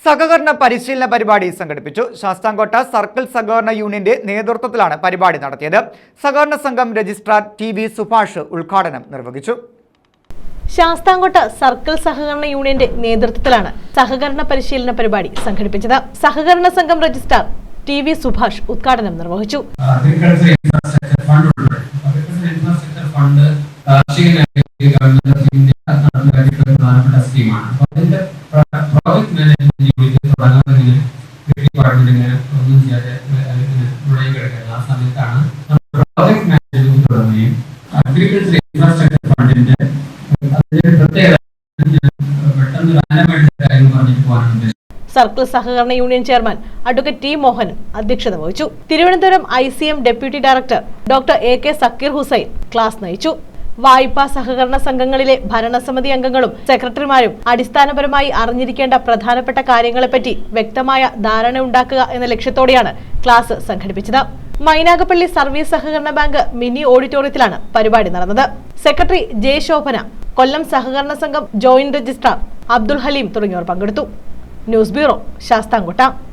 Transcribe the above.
സഹകരണ പരിശീലന പരിപാടി സംഘടിപ്പിച്ചു. ശാസ്താംകോട്ട സർക്കിൾ സഹകരണ യൂണിയന്റെ നേതൃത്വത്തിലാണ് പരിപാടി നടത്തിയത്. സഹകരണ സംഘം രജിസ്ട്രാർ ടി.വി. സുഭാഷ് ഉദ്ഘാടനം നിർവഹിച്ചു. ശാസ്താംകോട്ട സർക്കിൾ സഹകരണ യൂണിയന്റെ നേതൃത്വത്തിലാണ് സഹകരണ പരിശീലന പരിപാടി സംഘടിപ്പിച്ചത്. സഹകരണ സംഘം രജിസ്ട്രാർ ടി.വി. സുഭാഷ് ഉദ്ഘാടനം നിർവഹിച്ചു. സർക്കിൾ സഹകരണ union chairman advocate T Mohan അധ്യക്ഷത വഹിച്ചു. Thiruvananthapuram ICM deputy director doctor AK Zakir Hussain class നയിച്ചു. വായ്പാ സഹകരണ സംഘങ്ങളിലെ ഭരണസമിതി അംഗങ്ങളും സെക്രട്ടറിമാരും അടിസ്ഥാനപരമായി അറിഞ്ഞിരിക്കേണ്ട പ്രധാനപ്പെട്ട കാര്യങ്ങളെപ്പറ്റി വ്യക്തമായ ധാരണ ഉണ്ടാക്കുക എന്ന ലക്ഷ്യത്തോടെയാണ് ക്ലാസ് സംഘടിപ്പിച്ചത്. മൈനാഗപ്പള്ളി സർവീസ് സഹകരണ ബാങ്ക് മിനി ഓഡിറ്റോറിയത്തിലാണ് പരിപാടി നടന്നത്. സെക്രട്ടറി ജെ ശോഭന, കൊല്ലം സഹകരണ സംഘം ജോയിന്റ് രജിസ്ട്രാർ അബ്ദുൽ ഹലീം തുടങ്ങിയവർ പങ്കെടുത്തു. News bureau, Sasthamkotta.